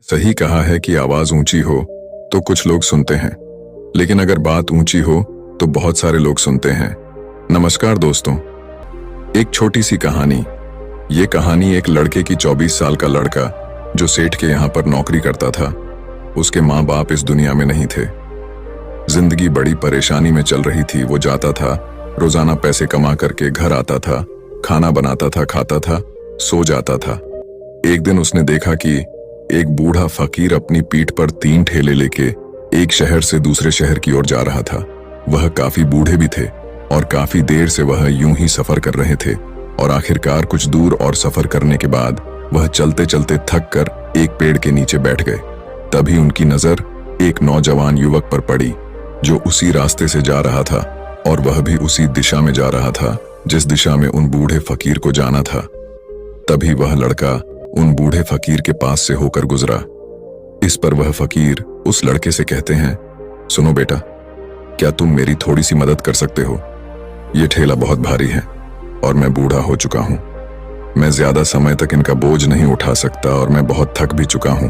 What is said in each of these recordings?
सही कहा है कि आवाज ऊंची हो तो कुछ लोग सुनते हैं, लेकिन अगर बात ऊंची हो तो बहुत सारे लोग सुनते हैं। नमस्कार दोस्तों, एक छोटी सी कहानी। ये कहानी एक लड़के की 24 साल का लड़का जो सेठ के यहाँ पर नौकरी करता था। उसके माँ बाप इस दुनिया में नहीं थे। जिंदगी बड़ी परेशानी में चल रही थी। वो जाता था, रोजाना पैसे कमा करके घर आता था, खाना बनाता था, खाता था, सो जाता था। एक दिन उसने देखा कि एक बूढ़ा फकीर अपनी पीठ पर 3 ठेले लेके एक शहर से दूसरे शहर की ओर जा रहा था। वह काफी बूढ़े भी थे और काफी देर से वह यूं ही सफर कर रहे थे और आखिरकार कुछ दूर और सफर करने के बाद वह चलते चलते थक कर एक पेड़ के नीचे बैठ गए। तभी उनकी नजर एक नौजवान युवक पर पड़ी जो उसी रास्ते से जा रहा था और वह भी उसी दिशा में जा रहा था जिस दिशा में उन बूढ़े फकीर को जाना था। तभी वह लड़का उन बूढ़े फकीर के पास से होकर गुजरा। इस पर वह फकीर उस लड़के से कहते हैं, सुनो बेटा, क्या तुम मेरी थोड़ी सी मदद कर सकते हो? ये ठेला बहुत भारी है और मैं बूढ़ा हो चुका हूं। मैं ज्यादा समय तक इनका बोझ नहीं उठा सकता और मैं बहुत थक भी चुका हूं।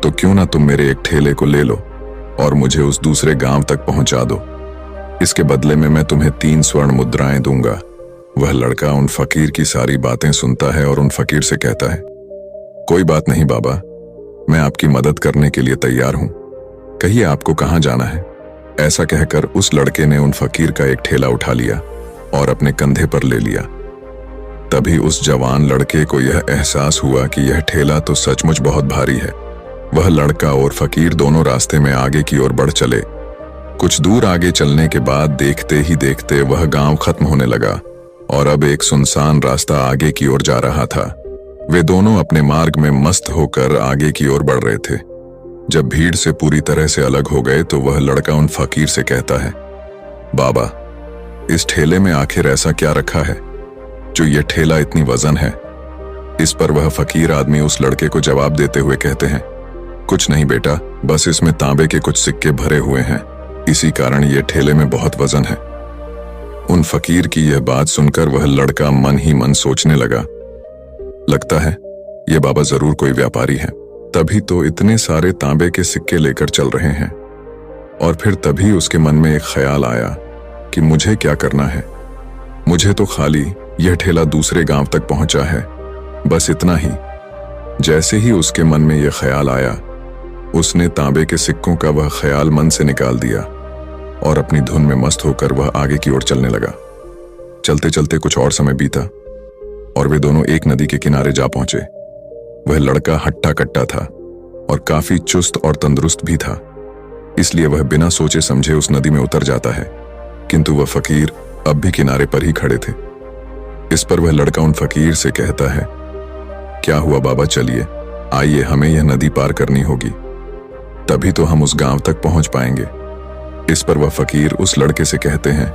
तो क्यों ना तुम मेरे एक ठेले को ले लो और मुझे उस दूसरे गांव तक पहुंचा दो। इसके बदले में मैं तुम्हें 3 स्वर्ण मुद्राएं दूंगा। वह लड़का उन फकीर की सारी बातें सुनता है और उन फकीर से कहता है, कोई बात नहीं बाबा, मैं आपकी मदद करने के लिए तैयार हूं। कहिए आपको कहां जाना है? ऐसा कहकर उस लड़के ने उन फकीर का एक ठेला उठा लिया और अपने कंधे पर ले लिया। तभी उस जवान लड़के को यह एहसास हुआ कि यह ठेला तो सचमुच बहुत भारी है। वह लड़का और फकीर दोनों रास्ते में आगे की ओर बढ़ चले। कुछ दूर आगे चलने के बाद देखते ही देखते वह गांव खत्म होने लगा और अब एक सुनसान रास्ता आगे की ओर जा रहा था। वे दोनों अपने मार्ग में मस्त होकर आगे की ओर बढ़ रहे थे। जब भीड़ से पूरी तरह से अलग हो गए तो वह लड़का उन फकीर से कहता है, बाबा, इस ठेले में आखिर ऐसा क्या रखा है जो ये ठेला इतनी वजन है? इस पर वह फकीर आदमी उस लड़के को जवाब देते हुए कहते हैं, कुछ नहीं बेटा, बस इसमें तांबे के कुछ सिक्के भरे हुए हैं, इसी कारण ये ठेले में बहुत वजन है। उन फकीर की यह बात सुनकर वह लड़का मन ही मन सोचने लगा, लगता है ये बाबा जरूर कोई व्यापारी है, तभी तो इतने सारे तांबे के सिक्के लेकर चल रहे हैं। और फिर तभी उसके मन में एक ख्याल आया कि मुझे क्या करना है। मुझे तो खाली यह ठेला दूसरे गांव तक पहुंचा है, बस इतना ही। जैसे ही उसके मन में यह ख्याल आया, उसने तांबे के सिक्कों का वह ख्याल मन से निकाल दिया और अपनी धुन में मस्त होकर वह आगे की ओर चलने लगा। चलते चलते कुछ और समय बीता और वे दोनों एक नदी के किनारे जा पहुंचे। वह लड़का हट्टा कट्टा था और काफी चुस्त और तंदुरुस्त भी था, इसलिए वह बिना सोचे समझे उस नदी में उतर जाता है, किंतु वह फकीर अब भी किनारे पर ही खड़े थे। इस पर वह लड़का उन फकीर से कहता है, क्या हुआ बाबा, चलिए आइए, हमें यह नदी पार करनी होगी, तभी तो हम उस गांव तक पहुंच पाएंगे। इस पर वह फकीर उस लड़के से कहते हैं,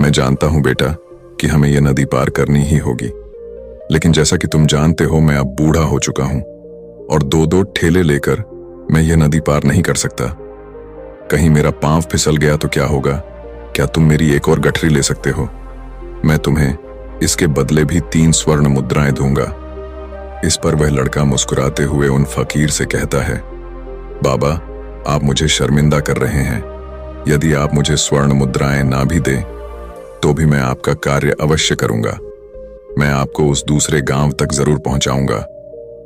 मैं जानता हूं बेटा कि हमें यह नदी पार करनी ही होगी, लेकिन जैसा कि तुम जानते हो मैं अब बूढ़ा हो चुका हूं और 2-2 ठेले लेकर मैं यह नदी पार नहीं कर सकता। कहीं मेरा पांव फिसल गया तो क्या होगा? क्या तुम मेरी एक और गठरी ले सकते हो? मैं तुम्हें इसके बदले भी 3 स्वर्ण मुद्राएं दूंगा। इस पर वह लड़का मुस्कुराते हुए उन फकीर से कहता है, बाबा, आप मुझे शर्मिंदा कर रहे हैं। यदि आप मुझे स्वर्ण मुद्राएं ना भी दें तो भी मैं आपका कार्य अवश्य करूंगा। मैं आपको उस दूसरे गांव तक जरूर पहुंचाऊंगा।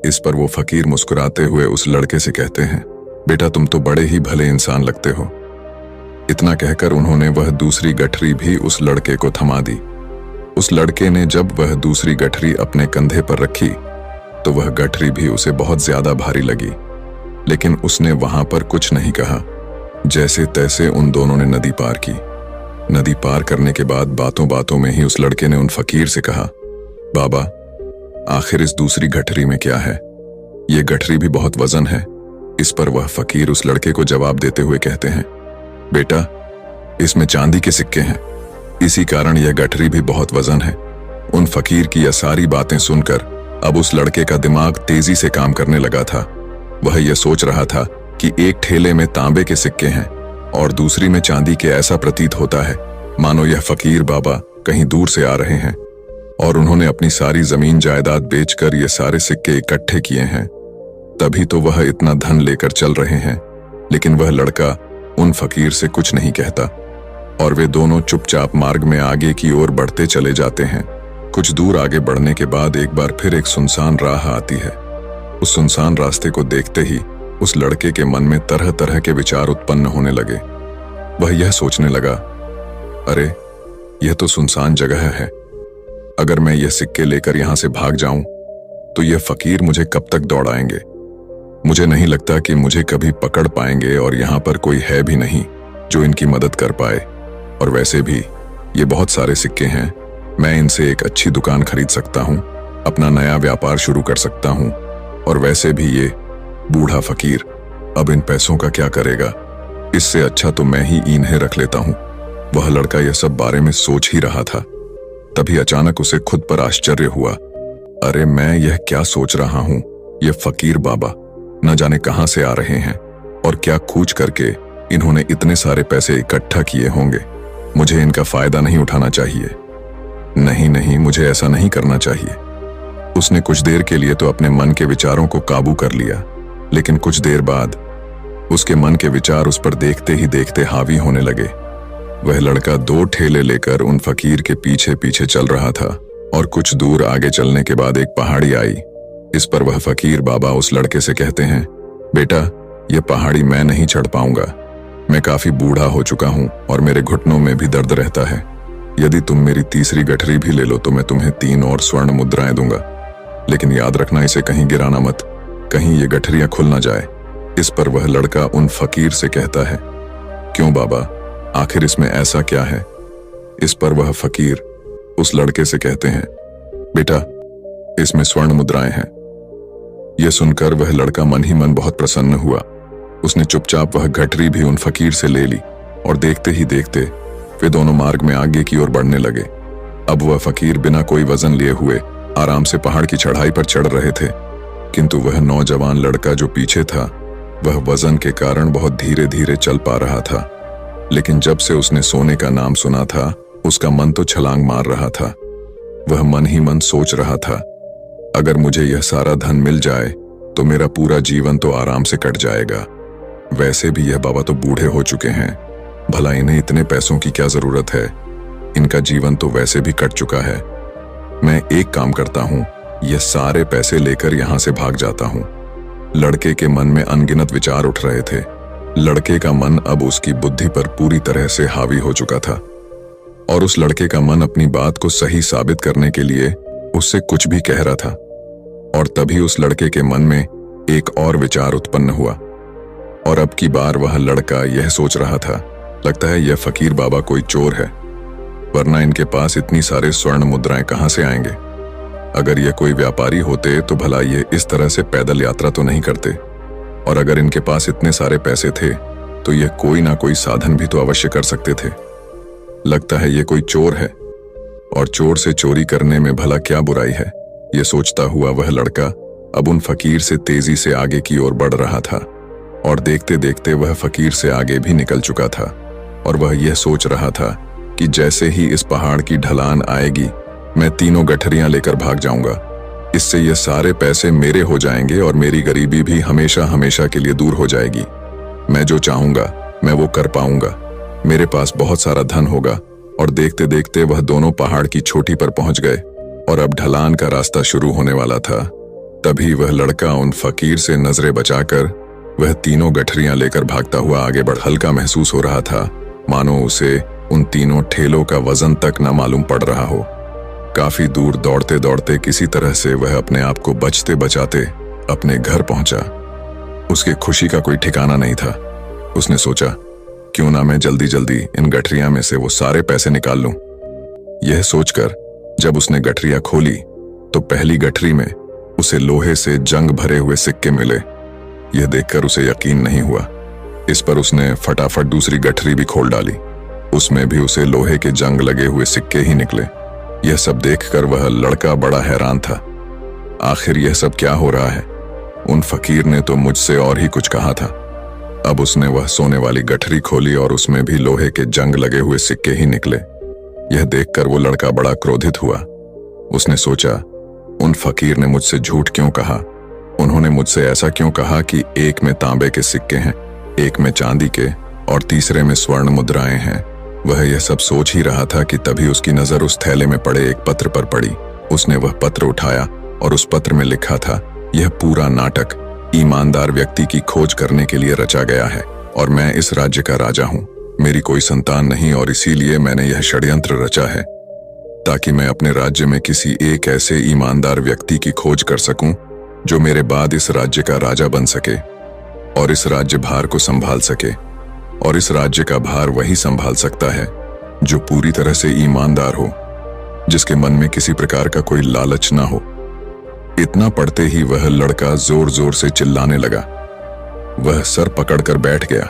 इस पर वो फकीर मुस्कुराते हुए उस लड़के से कहते हैं, बेटा, तुम तो बड़े ही भले इंसान लगते हो। इतना कहकर उन्होंने वह दूसरी गठरी भी उस लड़के को थमा दी। उस लड़के ने जब वह दूसरी गठरी अपने कंधे पर रखी तो वह गठरी भी उसे बहुत ज्यादा भारी लगी, लेकिन उसने वहां पर कुछ नहीं कहा। जैसे तैसे उन दोनों ने नदी पार की। नदी पार करने के बाद बातों बातों में ही उस लड़के ने उन फकीर से कहा, बाबा, आखिर इस दूसरी गठरी में क्या है? ये गठरी भी बहुत वजन है। इस पर वह फकीर उस लड़के को जवाब देते हुए कहते हैं, बेटा, इसमें चांदी के सिक्के हैं, इसी कारण यह गठरी भी बहुत वजन है। उन फकीर की यह सारी बातें सुनकर अब उस लड़के का दिमाग तेजी से काम करने लगा था। वह यह सोच रहा था कि एक ठेले में तांबे के सिक्के हैं और दूसरी में चांदी के। ऐसा प्रतीत होता है मानो यह फकीर बाबा कहीं दूर से आ रहे हैं और उन्होंने अपनी सारी जमीन जायदाद बेचकर ये सारे सिक्के इकट्ठे किए हैं। तभी तो वह इतना धन लेकर चल रहे हैं। लेकिन वह लड़का उन फकीर से कुछ नहीं कहता और वे दोनों चुपचाप मार्ग में आगे की ओर बढ़ते चले जाते हैं। कुछ दूर आगे बढ़ने के बाद एक बार फिर एक सुनसान राह आती है। उस सुनसान रास्ते को देखते ही उस लड़के के मन में तरह तरह के विचार उत्पन्न होने लगे। वह यह सोचने लगा, अरे यह तो सुनसान जगह है। अगर मैं यह सिक्के लेकर यहां से भाग जाऊं तो यह फकीर मुझे कब तक दौड़ाएंगे। मुझे नहीं लगता कि मुझे कभी पकड़ पाएंगे और यहां पर कोई है भी नहीं जो इनकी मदद कर पाए। और वैसे भी ये बहुत सारे सिक्के हैं, मैं इनसे एक अच्छी दुकान खरीद सकता हूं, अपना नया व्यापार शुरू कर सकता हूं। और वैसे भी ये बूढ़ा फकीर अब इन पैसों का क्या करेगा, इससे अच्छा तो मैं ही इन्हें रख लेता हूं। वह लड़का यह सब बारे में सोच ही रहा था, तभी अचानक उसे खुद पर आश्चर्य हुआ। अरे मैं यह क्या सोच रहा हूं, ये फकीर बाबा न जाने कहां से आ रहे हैं और क्या खूच करके इन्होंने इतने सारे पैसे इकट्ठा किए होंगे। मुझे इनका फायदा नहीं उठाना चाहिए। नहीं नहीं, मुझे ऐसा नहीं करना चाहिए। उसने कुछ देर के लिए तो अपने मन के विचारों को काबू कर लिया, लेकिन कुछ देर बाद उसके मन के विचार उस पर देखते ही देखते हावी होने लगे। वह लड़का 2 ठेले लेकर उन फकीर के पीछे पीछे चल रहा था और कुछ दूर आगे चलने के बाद एक पहाड़ी आई। इस पर वह फकीर बाबा उस लड़के से कहते हैं, बेटा यह पहाड़ी मैं नहीं चढ़ पाऊंगा। मैं काफी बूढ़ा हो चुका हूं और मेरे घुटनों में भी दर्द रहता है। यदि तुम मेरी तीसरी गठरी भी ले लो तो मैं तुम्हें 3 और स्वर्ण मुद्राएं दूंगा, लेकिन याद रखना इसे कहीं गिराना मत, कहीं ये गठरियां खुल ना जाए। इस पर वह लड़का उन फकीर से कहता है, क्यों बाबा, आखिर इसमें ऐसा क्या है। इस पर वह फकीर उस लड़के से कहते हैं, बेटा इसमें स्वर्ण मुद्राएं हैं। यह सुनकर वह लड़का मन ही मन बहुत प्रसन्न हुआ। उसने चुपचाप वह गठरी भी उन फकीर से ले ली और देखते ही देखते वे दोनों मार्ग में आगे की ओर बढ़ने लगे। अब वह फकीर बिना कोई वजन लिए हुए आराम से पहाड़ की चढ़ाई पर चढ़ रहे थे, किंतु वह नौजवान लड़का जो पीछे था वह वजन के कारण बहुत धीरे धीरे चल पा रहा था। लेकिन जब से उसने सोने का नाम सुना था उसका मन तो छलांग मार रहा था। वह मन ही मन सोच रहा था, अगर मुझे यह सारा धन मिल जाए तो मेरा पूरा जीवन तो आराम से कट जाएगा। वैसे भी यह बाबा तो बूढ़े हो चुके हैं, भला इन्हें इतने पैसों की क्या जरूरत है, इनका जीवन तो वैसे भी कट चुका है। मैं एक काम करता हूं, यह सारे पैसे लेकर यहां से भाग जाता हूं। लड़के के मन में अनगिनत विचार उठ रहे थे। लड़के का मन अब उसकी बुद्धि पर पूरी तरह से हावी हो चुका था और उस लड़के का मन अपनी बात को सही साबित करने के लिए उससे कुछ भी कह रहा था। और तभी उस लड़के के मन में एक और विचार उत्पन्न हुआ और अब की बार वह लड़का यह सोच रहा था, लगता है यह फकीर बाबा कोई चोर है, वरना इनके पास इतनी सारे स्वर्ण मुद्राएं कहां से आएंगे। अगर ये कोई व्यापारी होते तो भला ये इस तरह से पैदल यात्रा तो नहीं करते, और अगर इनके पास इतने सारे पैसे थे तो ये कोई ना कोई साधन भी तो अवश्य कर सकते थे। लगता है ये कोई चोर है और चोर से चोरी करने में भला क्या बुराई है। ये सोचता हुआ वह लड़का अब उन फकीर से तेजी से आगे की ओर बढ़ रहा था और देखते देखते वह फकीर से आगे भी निकल चुका था। और वह यह सोच रहा था कि जैसे ही इस पहाड़ की ढलान आएगी मैं 3 गठरियां लेकर भाग जाऊंगा। इससे ये सारे पैसे मेरे हो जाएंगे और मेरी गरीबी भी हमेशा हमेशा के लिए दूर हो जाएगी। मैं जो चाहूंगा मैं वो कर पाऊंगा, मेरे पास बहुत सारा धन होगा। और देखते देखते वह दोनों पहाड़ की चोटी पर पहुंच गए और अब ढलान का रास्ता शुरू होने वाला था। तभी वह लड़का उन फकीर से नजरें बचाकर वह 3 गठरियां लेकर भागता हुआ आगे बढ़ हल्का महसूस हो रहा था, मानो उसे उन 3 ठेलों का वजन तक न मालूम पड़ रहा हो। काफी दूर दौड़ते दौड़ते किसी तरह से वह अपने आप को बचते बचाते अपने घर पहुंचा। उसकी खुशी का कोई ठिकाना नहीं था। उसने सोचा, क्यों ना मैं जल्दी जल्दी इन गठरियां में से वो सारे पैसे निकाल लूं। यह सोचकर जब उसने गठरियां खोली तो पहली गठरी में उसे लोहे से जंग भरे हुए सिक्के मिले। यह देखकर उसे यकीन नहीं हुआ। इस पर उसने फटाफट दूसरी गठरी भी खोल डाली, उसमें भी उसे लोहे के जंग लगे हुए सिक्के ही निकले। यह सब देखकर वह लड़का बड़ा हैरान था। आखिर यह सब क्या हो रहा है? उन फकीर ने तो मुझसे और ही कुछ कहा था। अब उसने वह सोने वाली गठरी खोली और उसमें भी लोहे के जंग लगे हुए सिक्के ही निकले। यह देखकर वो लड़का बड़ा क्रोधित हुआ। उसने सोचा, उन फकीर ने मुझसे झूठ क्यों कहा? उन्होंने मुझसे ऐसा क्यों कहा कि एक में तांबे के सिक्के हैं, एक में चांदी के और तीसरे में स्वर्ण मुद्राएं हैं। वह यह सब सोच ही रहा था कि तभी उसकी नजर उस थैले में पड़े एक पत्र पर पड़ी। उसने वह पत्र उठाया और उस पत्र में लिखा था, यह पूरा नाटक ईमानदार व्यक्ति की खोज करने के लिए रचा गया है और मैं इस राज्य का राजा हूं। मेरी कोई संतान नहीं और इसीलिए मैंने यह षड्यंत्र रचा है ताकि मैं अपने राज्य में किसी एक ऐसे ईमानदार व्यक्ति की खोज कर सकूं जो मेरे बाद इस राज्य का राजा बन सके और इस राज्य भार को संभाल सके। और इस राज्य का भार वही संभाल सकता है जो पूरी तरह से ईमानदार हो, जिसके मन में किसी प्रकार का कोई लालच ना हो। इतना पढ़ते ही वह लड़का जोर जोर से चिल्लाने लगा। वह सर पकड़कर बैठ गया।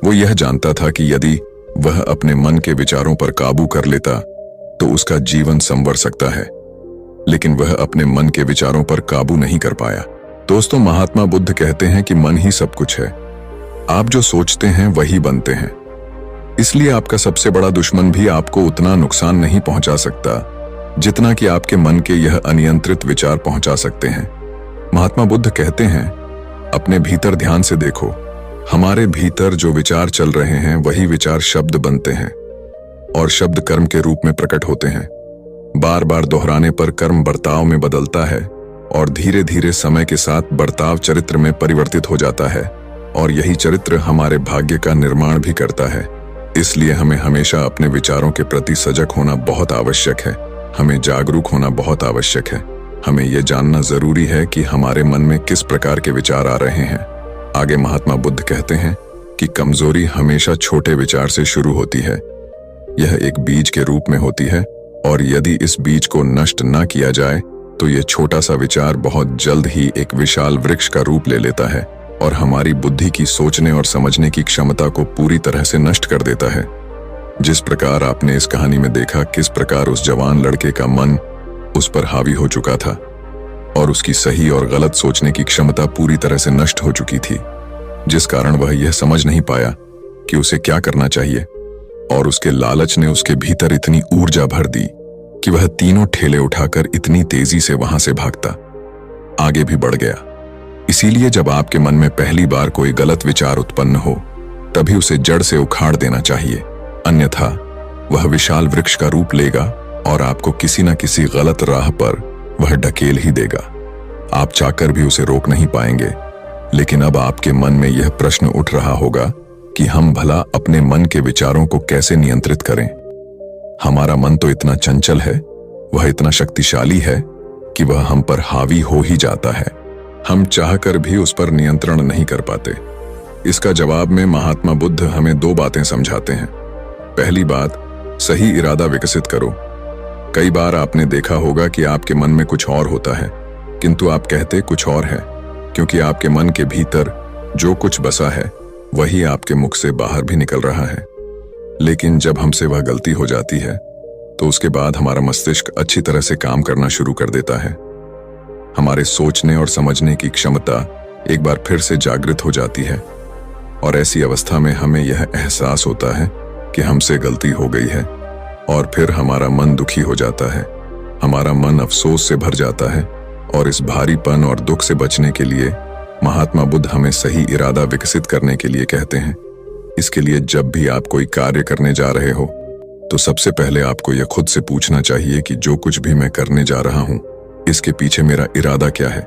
वो यह जानता था कि यदि वह अपने मन के विचारों पर काबू कर लेता तो उसका जीवन संवर सकता है, लेकिन वह अपने मन के विचारों पर काबू नहीं कर पाया। दोस्तों, महात्मा बुद्ध कहते हैं कि मन ही सब कुछ है। आप जो सोचते हैं वही बनते हैं। इसलिए आपका सबसे बड़ा दुश्मन भी आपको उतना नुकसान नहीं पहुंचा सकता जितना कि आपके मन के यह अनियंत्रित विचार पहुंचा सकते हैं। महात्मा बुद्ध कहते हैं, अपने भीतर ध्यान से देखो। हमारे भीतर जो विचार चल रहे हैं वही विचार शब्द बनते हैं और शब्द कर्म के रूप में प्रकट होते हैं। बार बार दोहराने पर कर्म बर्ताव में बदलता है और धीरे धीरे समय के साथ बर्ताव चरित्र में परिवर्तित हो जाता है और यही चरित्र हमारे भाग्य का निर्माण भी करता है। इसलिए हमें हमेशा अपने विचारों के प्रति सजग होना बहुत आवश्यक है। हमें जागरूक होना बहुत आवश्यक है। हमें यह जानना जरूरी है कि हमारे मन में किस प्रकार के विचार आ रहे हैं। आगे महात्मा बुद्ध कहते हैं कि कमजोरी हमेशा छोटे विचार से शुरू होती है। यह एक बीज के रूप में होती है और यदि इस बीज को नष्ट न किया जाए तो यह छोटा सा विचार बहुत जल्द ही एक विशाल वृक्ष का रूप ले लेता है और हमारी बुद्धि की सोचने और समझने की क्षमता को पूरी तरह से नष्ट कर देता है। जिस प्रकार आपने इस कहानी में देखा किस प्रकार उस जवान लड़के का मन उस पर हावी हो चुका था और उसकी सही और गलत सोचने की क्षमता पूरी तरह से नष्ट हो चुकी थी, जिस कारण वह यह समझ नहीं पाया कि उसे क्या करना चाहिए और उसके लालच ने उसके भीतर इतनी ऊर्जा भर दी कि वह तीनों ठेले उठाकर इतनी तेजी से वहां से भागता आगे भी बढ़ गया। इसीलिए जब आपके मन में पहली बार कोई गलत विचार उत्पन्न हो तभी उसे जड़ से उखाड़ देना चाहिए, अन्यथा वह विशाल वृक्ष का रूप लेगा और आपको किसी न किसी गलत राह पर वह ढकेल ही देगा। आप चाहकर भी उसे रोक नहीं पाएंगे। लेकिन अब आपके मन में यह प्रश्न उठ रहा होगा कि हम भला अपने मन के विचारों को कैसे नियंत्रित करें। हमारा मन तो इतना चंचल है, वह इतना शक्तिशाली है कि वह हम पर हावी हो ही जाता है। हम चाहकर भी उस पर नियंत्रण नहीं कर पाते। इसका जवाब में महात्मा बुद्ध हमें दो बातें समझाते हैं। पहली बात, सही इरादा विकसित करो। कई बार आपने देखा होगा कि आपके मन में कुछ और होता है किंतु आप कहते कुछ और है, क्योंकि आपके मन के भीतर जो कुछ बसा है वही आपके मुख से बाहर भी निकल रहा है। लेकिन जब हमसे वह गलती हो जाती है तो उसके बाद हमारा मस्तिष्क अच्छी तरह से काम करना शुरू कर देता है। हमारे सोचने और समझने की क्षमता एक बार फिर से जागृत हो जाती है और ऐसी अवस्था में हमें यह एहसास होता है कि हमसे गलती हो गई है और फिर हमारा मन दुखी हो जाता है। हमारा मन अफसोस से भर जाता है और इस भारीपन और दुख से बचने के लिए महात्मा बुद्ध हमें सही इरादा विकसित करने के लिए कहते हैं। इसके लिए जब भी आप कोई कार्य करने जा रहे हो तो सबसे पहले आपको यह खुद से पूछना चाहिए कि जो कुछ भी मैं करने जा रहा हूं इसके पीछे मेरा इरादा क्या है।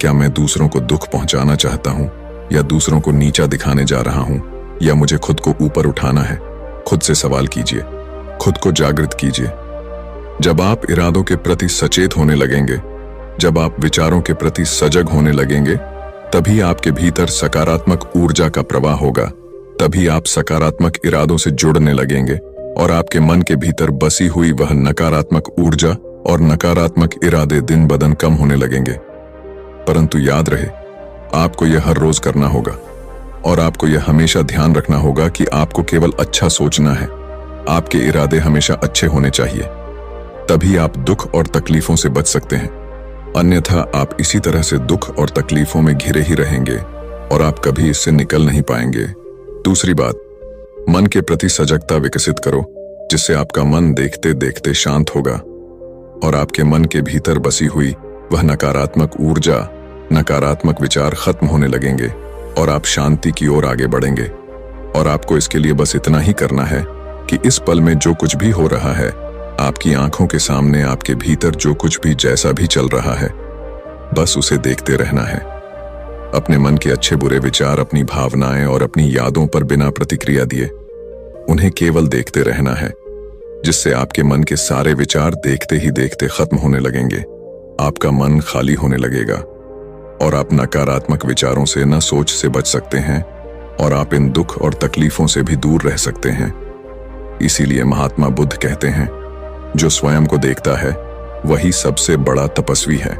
क्या मैं दूसरों को दुख पहुंचाना चाहता हूं या दूसरों को नीचा दिखाने जा रहा हूं या मुझे खुद को ऊपर उठाना है। खुद से सवाल कीजिए, खुद को जागृत कीजिए। जब आप इरादों के प्रति सचेत होने लगेंगे, जब आप विचारों के प्रति सजग होने लगेंगे, तभी आपके भीतर सकारात्मक ऊर्जा का प्रवाह होगा। तभी आप सकारात्मक इरादों से जुड़ने लगेंगे और आपके मन के भीतर बसी हुई वह नकारात्मक ऊर्जा और नकारात्मक इरादे दिन ब दिन कम होने लगेंगे। परंतु याद रहे, आपको यह हर रोज करना होगा और आपको यह हमेशा ध्यान रखना होगा कि आपको केवल अच्छा सोचना है। आपके इरादे हमेशा अच्छे होने चाहिए, तभी आप दुख और तकलीफों से बच सकते हैं। अन्यथा आप इसी तरह से दुख और तकलीफों में घिरे ही रहेंगे और आप कभी इससे निकल नहीं पाएंगे। दूसरी बात, मन के प्रति सजगता विकसित करो, जिससे आपका मन देखते देखते शांत होगा और आपके मन के भीतर बसी हुई वह नकारात्मक ऊर्जा नकारात्मक विचार खत्म होने लगेंगे और आप शांति की ओर आगे बढ़ेंगे। और आपको इसके लिए बस इतना ही करना है कि इस पल में जो कुछ भी हो रहा है, आपकी आंखों के सामने आपके भीतर जो कुछ भी जैसा भी चल रहा है, बस उसे देखते रहना है। अपने मन के अच्छे बुरे विचार, अपनी भावनाएं और अपनी यादों पर बिना प्रतिक्रिया दिए उन्हें केवल देखते रहना है, जिससे आपके मन के सारे विचार देखते ही देखते खत्म होने लगेंगे। आपका मन खाली होने लगेगा और आप नकारात्मक विचारों से न सोच से बच सकते हैं और आप इन दुख और तकलीफों से भी दूर रह सकते हैं। इसीलिए महात्मा बुद्ध कहते हैं, जो स्वयं को देखता है वही सबसे बड़ा तपस्वी है।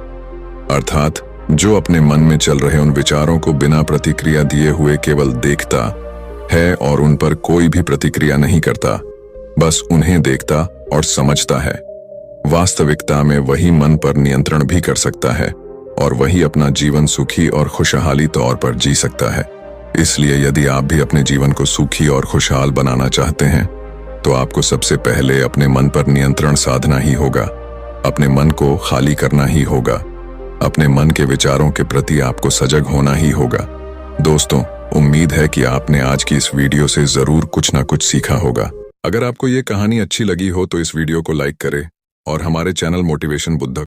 अर्थात जो अपने मन में चल रहे उन विचारों को बिना प्रतिक्रिया दिए हुए केवल देखता है और उन पर कोई भी प्रतिक्रिया नहीं करता, बस उन्हें देखता और समझता है, वास्तविकता में वही मन पर नियंत्रण भी कर सकता है और वही अपना जीवन सुखी और खुशहाली तौर पर जी सकता है। इसलिए यदि आप भी अपने जीवन को सुखी और खुशहाल बनाना चाहते हैं तो आपको सबसे पहले अपने मन पर नियंत्रण साधना ही होगा, अपने मन को खाली करना ही होगा, अपने मन के विचारों के प्रति आपको सजग होना ही होगा। दोस्तों, उम्मीद है कि आपने आज की इस वीडियो से जरूर कुछ ना कुछ सीखा होगा। अगर आपको ये कहानी अच्छी लगी हो तो इस वीडियो को लाइक करें और हमारे चैनल मोटिवेशन बुद्ध